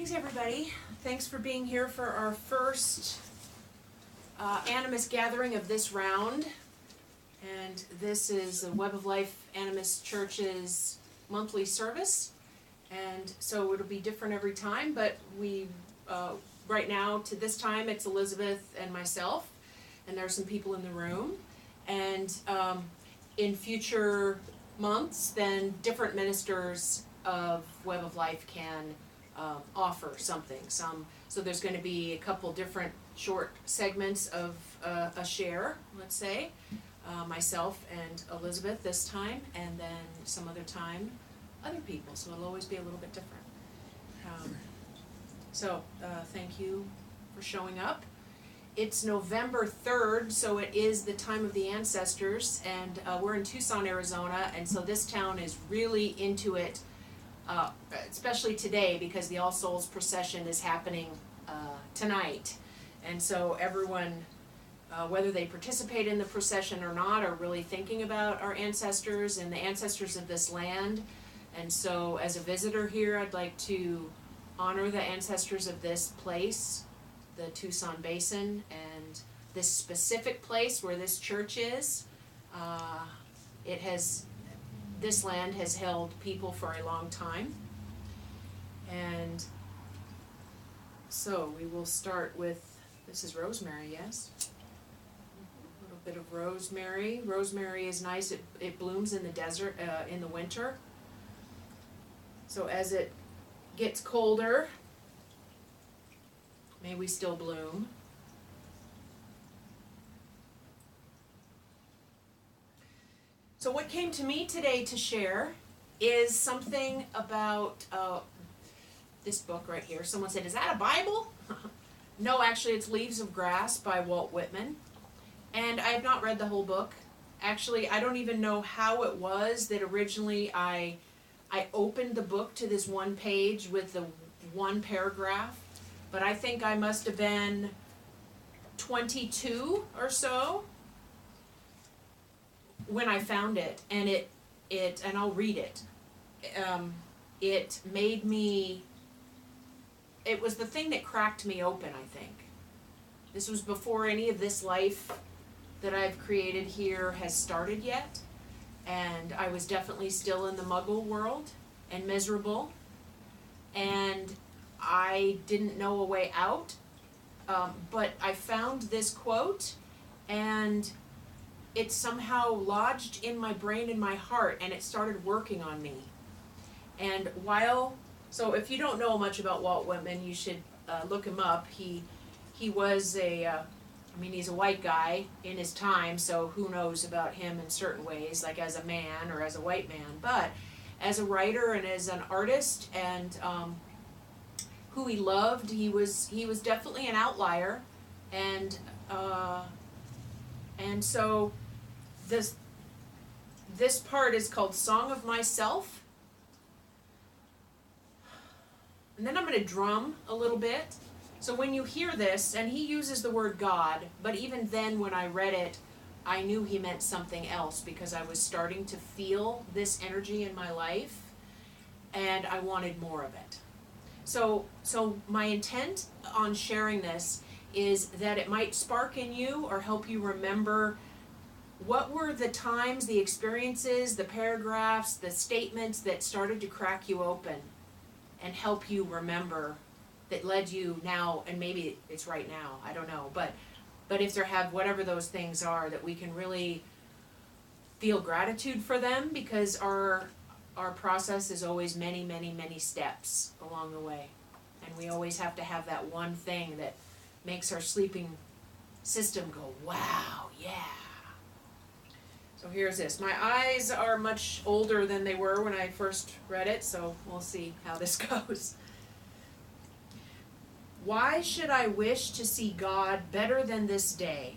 Greetings, everybody. Thanks for being here for our first Animist gathering of this round. And this is the Web of Life Animist Church's monthly service. And so it'll be different every time, but we, right now, to this time, it's Elisabeth and myself. And there are some people in the room. And in future months, then different ministers of Web of Life can offer something. So there's going to be a couple different short segments of a share, let's say, myself and Elisabeth this time, and then some other time other people. So it'll always be a little bit different. Thank you for showing up. It's November 3rd, so it is the time of the ancestors, and we're in Tucson, Arizona, and so this town is really into it. Especially today, because the All Souls procession is happening tonight. And so everyone, whether they participate in the procession or not, are really thinking about our ancestors and the ancestors of this land. And so as a visitor here, I'd like to honor the ancestors of this place, the Tucson Basin, and this specific place where this church is. This land has held people for a long time. And so we will start with, this is rosemary, yes? A little bit of rosemary. Rosemary is nice. It blooms in the desert, in the winter. So as it gets colder, may we still bloom. So what came to me today to share is something about this book right here. Someone said, "Is that a Bible?" No, actually it's Leaves of Grass by Walt Whitman. And I have not read the whole book. Actually, I don't even know how it was that originally I opened the book to this one page with the one paragraph. But I think I must have been 22 or so when I found it, and and I'll read it. It made me, it was the thing that cracked me open, I think. This was before any of this life that I've created here has started yet, and I was definitely still in the Muggle world and miserable, and I didn't know a way out, but I found this quote, and it somehow lodged in my brain and my heart, and it started working on me. And so if you don't know much about Walt Whitman, you should look him up. He was he's a white guy in his time, so who knows about him in certain ways, like as a man or as a white man. But as a writer and as an artist, and who he loved, he was definitely an outlier, and so this part is called Song of Myself. And then I'm going to drum a little bit. So when you hear this, and he uses the word God, but even then when I read it, I knew he meant something else, because I was starting to feel this energy in my life, and I wanted more of it. So my intent on sharing this is that it might spark in you or help you remember what were the times, the experiences, the paragraphs, the statements that started to crack you open and help you remember, that led you now, and maybe it's right now, I don't know, but if there have whatever those things are, that we can really feel gratitude for them, because our process is always many, many, many steps along the way, and we always have to have that one thing that makes our sleeping system go, wow, yeah. So here's this. My eyes are much older than they were when I first read it, so we'll see how this goes. Why should I wish to see God better than this day?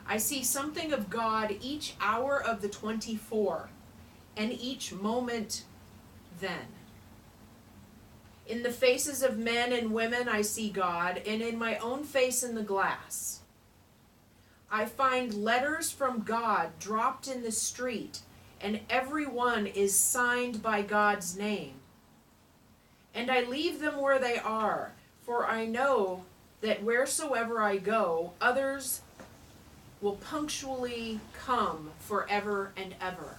I see something of God each hour of the 24, and each moment then. In the faces of men and women I see God, and in my own face in the glass. I find letters from God dropped in the street, and every one is signed by God's name. And I leave them where they are, for I know that wheresoever I go, others will punctually come forever and ever.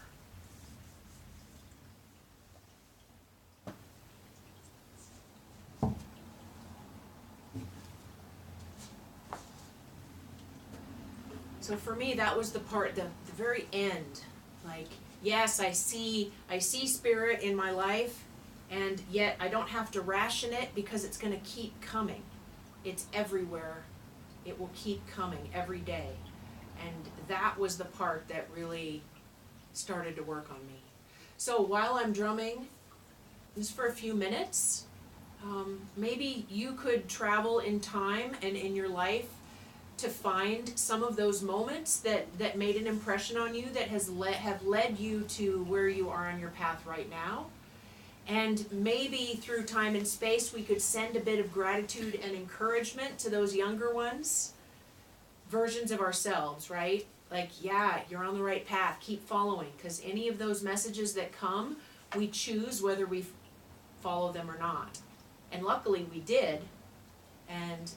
So for me, that was the part, the very end. Like, yes, I see spirit in my life, and yet I don't have to ration it because it's going to keep coming. It's everywhere. It will keep coming every day. And that was the part that really started to work on me. So while I'm drumming, just for a few minutes, maybe you could travel in time and in your life to find some of those moments that made an impression on you, that have led you to where you are on your path right now. And maybe through time and space we could send a bit of gratitude and encouragement to those younger ones, versions of ourselves, right? Like, yeah, you're on the right path, keep following, because any of those messages that come, we choose whether we follow them or not. And luckily we did. And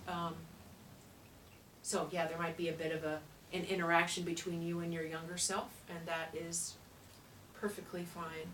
so yeah, there might be a bit of an interaction between you and your younger self, and that is perfectly fine.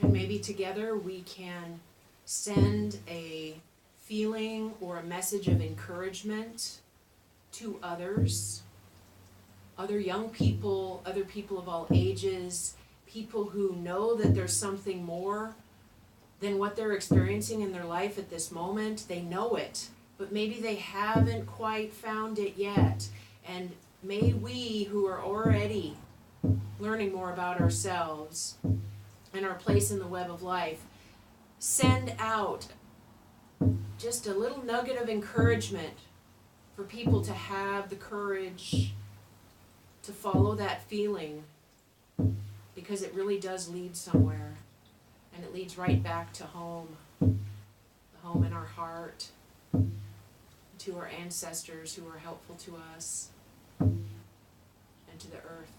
And maybe together we can send a feeling or a message of encouragement to others, other young people, other people of all ages, people who know that there's something more than what they're experiencing in their life at this moment. They know it, but maybe they haven't quite found it yet. And may we, who are already learning more about ourselves and our place in the web of life, send out just a little nugget of encouragement for people to have the courage to follow that feeling, because it really does lead somewhere, and it leads right back to home, the home in our heart, to our ancestors who are helpful to us, and to the earth.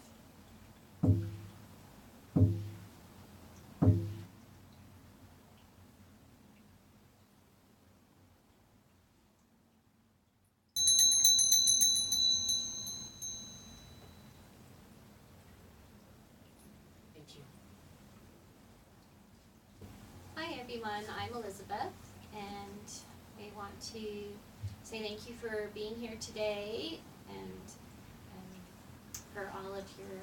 Hi everyone, I'm Elisabeth, and I want to say thank you for being here today, and for all of your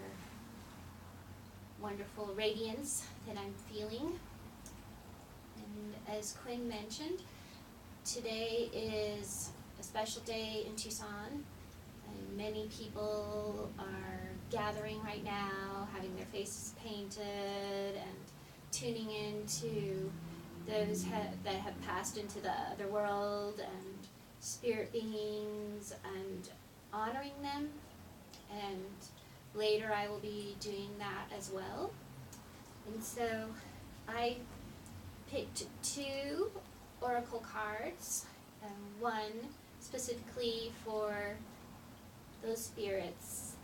wonderful radiance that I'm feeling. And as Quinn mentioned, today is a special day in Tucson, and many people are gathering right now, having their faces painted, and tuning in to those that have passed into the other world, and spirit beings, and honoring them. And later I will be doing that as well. And so I picked 2 oracle cards, one specifically for those spirits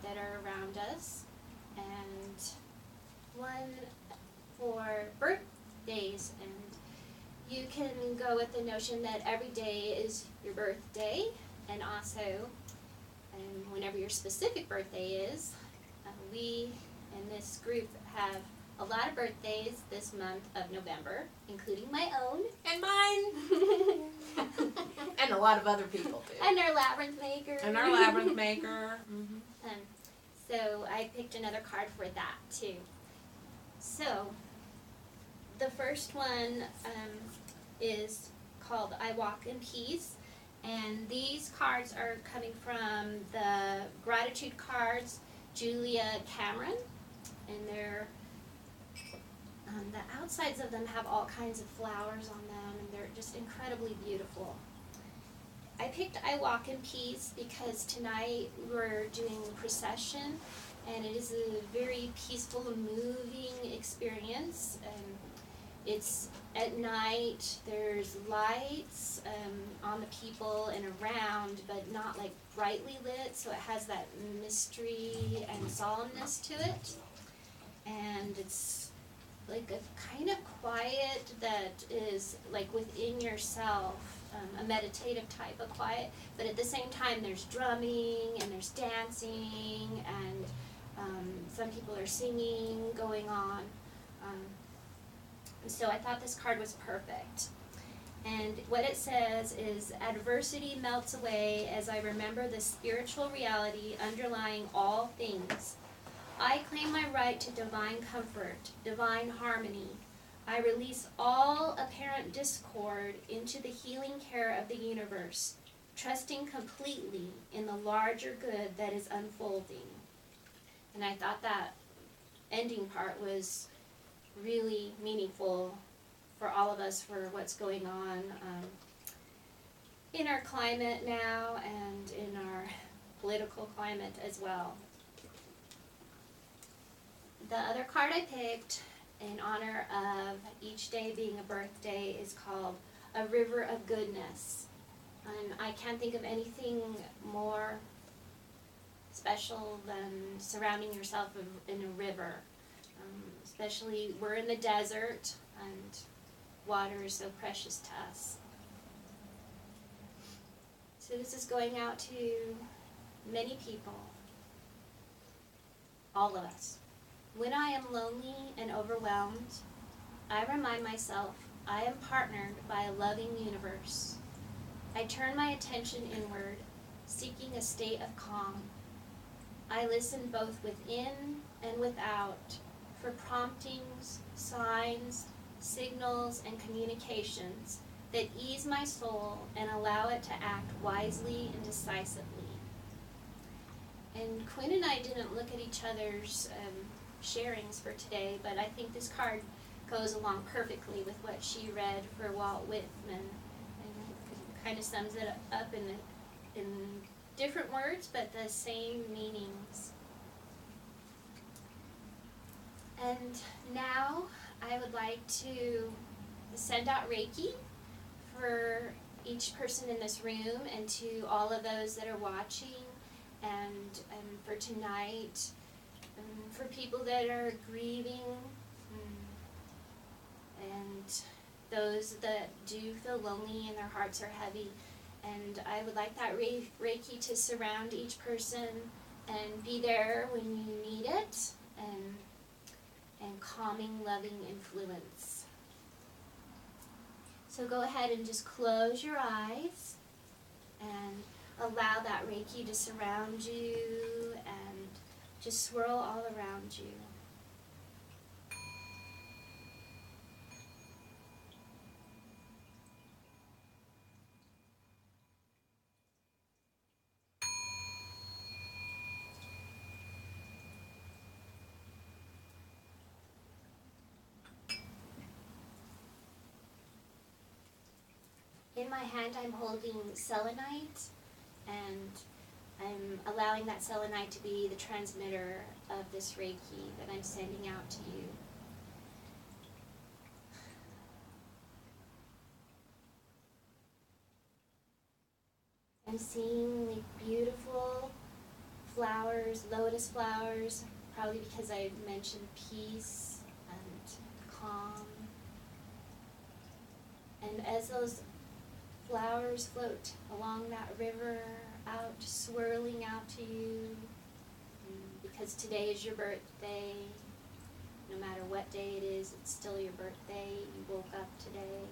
that are around us, and one for birthdays. And you can go with the notion that every day is your birthday, and also whenever your specific birthday is. We in this group have a lot of birthdays this month of November, including my own. And mine. And a lot of other people too. And our labyrinth maker. Mm-hmm. So I picked another card for that too. So the first one is called I Walk in Peace. And these cards are coming from the Gratitude Cards, Julia Cameron. And they're the outsides of them have all kinds of flowers on them, and they're just incredibly beautiful. I picked I Walk in Peace because tonight we're doing procession, and it is a very peaceful and moving experience. It's at night, there's lights on the people and around, but not like brightly lit, so it has that mystery and solemnness to it. And it's like a kind of quiet that is like within yourself, a meditative type of quiet, but at the same time there's drumming and there's dancing, and some people are singing going on. So I thought this card was perfect. And what it says is, adversity melts away as I remember the spiritual reality underlying all things. I claim my right to divine comfort, divine harmony. I release all apparent discord into the healing care of the universe, trusting completely in the larger good that is unfolding. And I thought that ending part was really meaningful for all of us, for what's going on in our climate now and in our political climate as well. The other card I picked in honor of each day being a birthday is called A River of Goodness. And I can't think of anything more special than surrounding yourself in a river. Especially we're in the desert, and water is so precious to us. So this is going out to many people, all of us. When I am lonely and overwhelmed, I remind myself I am partnered by a loving universe. I turn my attention inward, seeking a state of calm. I listen both within and without for promptings, signs, signals, and communications that ease my soul and allow it to act wisely and decisively. And Quinn and I didn't look at each other's sharings for today, but I think this card goes along perfectly with what she read for Walt Whitman, and kind of sums it up in different words, but the same meanings. And now I would like to send out Reiki for each person in this room and to all of those that are watching, and for tonight, for people that are grieving, and those that do feel lonely and their hearts are heavy. And I would like that Reiki to surround each person and be there when you need it, and calming, loving influence. So go ahead and just close your eyes and allow that Reiki to surround you and just swirl all around you. in my hand I'm holding selenite, and I'm allowing that selenite to be the transmitter of this Reiki that I'm sending out to you. I'm seeing like beautiful flowers, lotus flowers, probably because I mentioned peace and calm. And as those flowers float along that river, out, swirling out to you, because today is your birthday, no matter what day it is, it's still your birthday, you woke up today.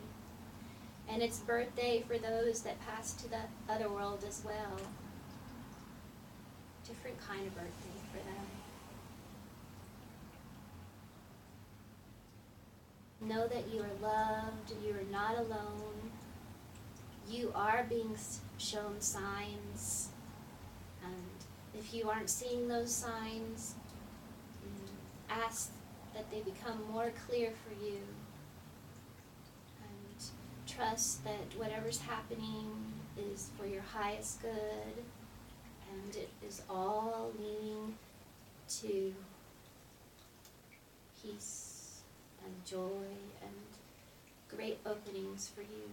And it's birthday for those that passed to the other world as well. Different kind of birthday for them. Know that you are loved, you are not alone. You are being shown signs, and if you aren't seeing those signs, ask that they become more clear for you, and trust that whatever's happening is for your highest good, and it is all leading to peace and joy and great openings for you.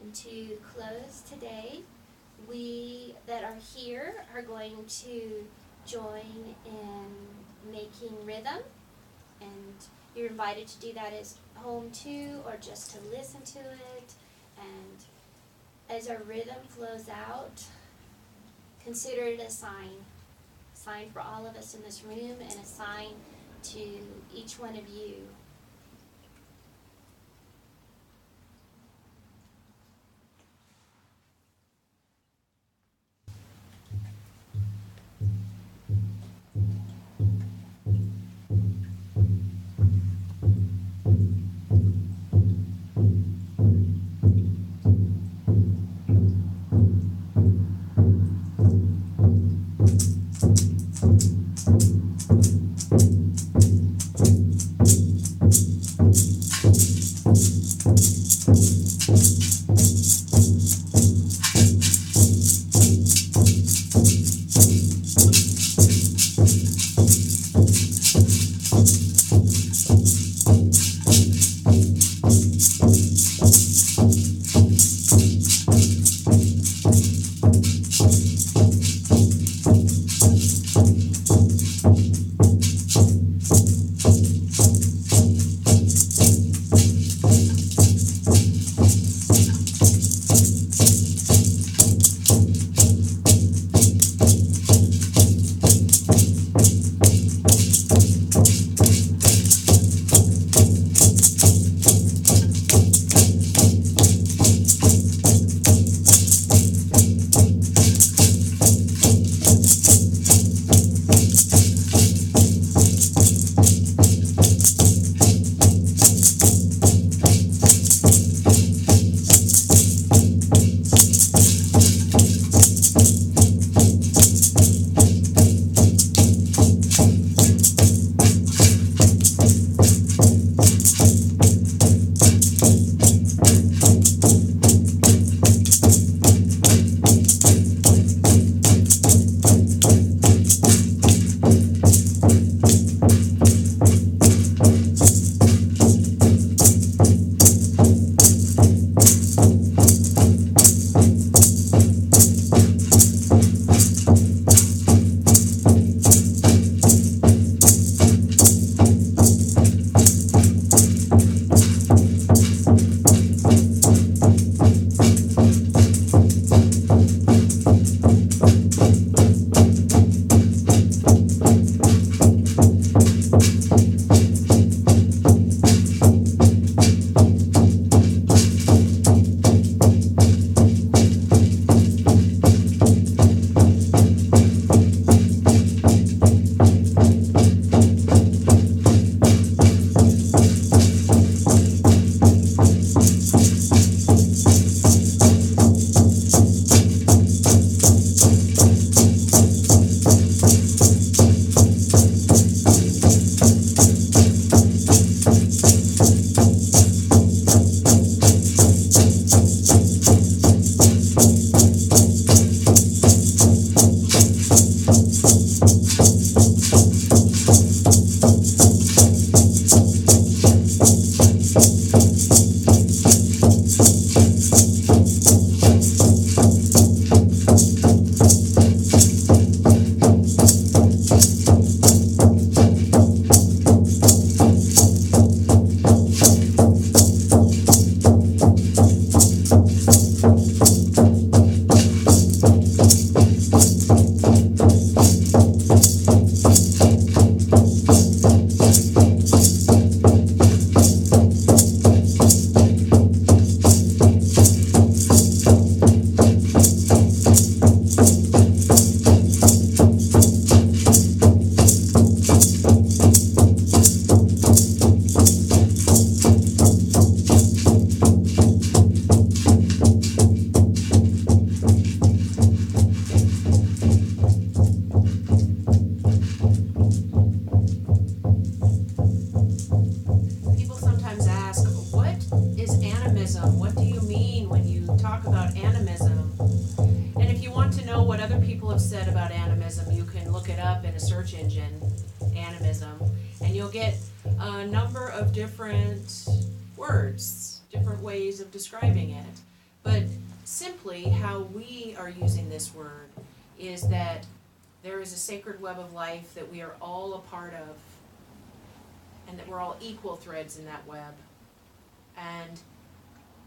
And to close today, we that are here are going to join in making rhythm, and you're invited to do that at home too, or just to listen to it. And as our rhythm flows out, consider it a sign for all of us in this room, and a sign to each one of you. animism. You can look it up in a search engine, animism, and you'll get a number of different words, different ways of describing it. But simply how we are using this word is that there is a sacred web of life that we are all a part of, and that we're all equal threads in that web. And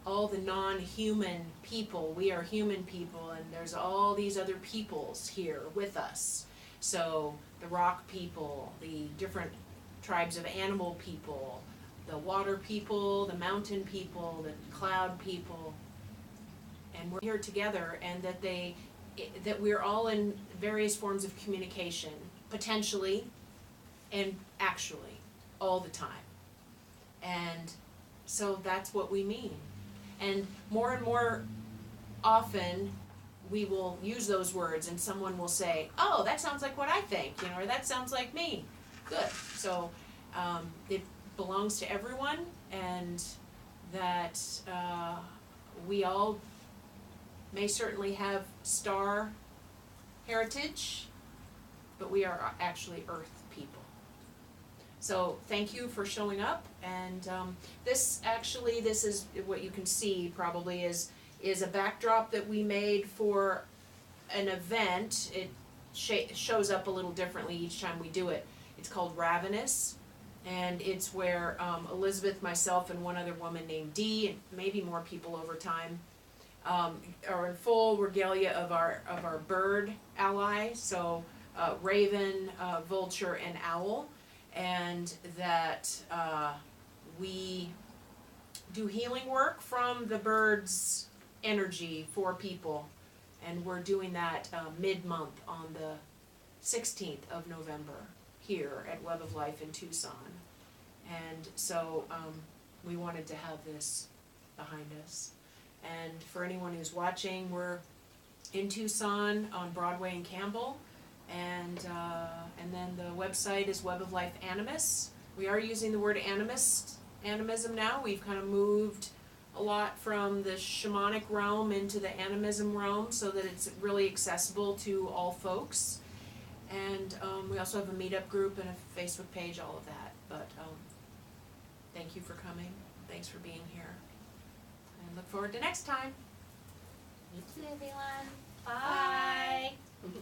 all the non-human people, we are human people, and there's all these other peoples here with us. So the rock people, the different tribes of animal people, the water people, the mountain people, the cloud people, and we're here together, and that we're all in various forms of communication, potentially and actually, all the time. And so that's what we mean. And more often, we will use those words and someone will say, oh, that sounds like what I think, or that sounds like me. Good. So it belongs to everyone, and that we all may certainly have star heritage, but we are actually earth people. So thank you for showing up, and this is what you can see probably is a backdrop that we made for an event. It shows up a little differently each time we do it. It's called Ravenous, and it's where Elisabeth, myself, and one other woman named Dee, and maybe more people over time, are in full regalia of our bird ally, so raven, vulture, and owl. And that we do healing work from the bird's energy for people, and we're doing that mid-month on the 16th of November here at Web of Life in Tucson. And so we wanted to have this behind us. And for anyone who's watching, we're in Tucson on Broadway and Campbell. And then the website is Web of Life Animist. We are using the word animism now. We've kind of moved a lot from the shamanic realm into the animism realm so that it's really accessible to all folks. And we also have a meetup group and a Facebook page, all of that. But thank you for coming. Thanks for being here. And look forward to next time. You too, everyone. Bye. Bye.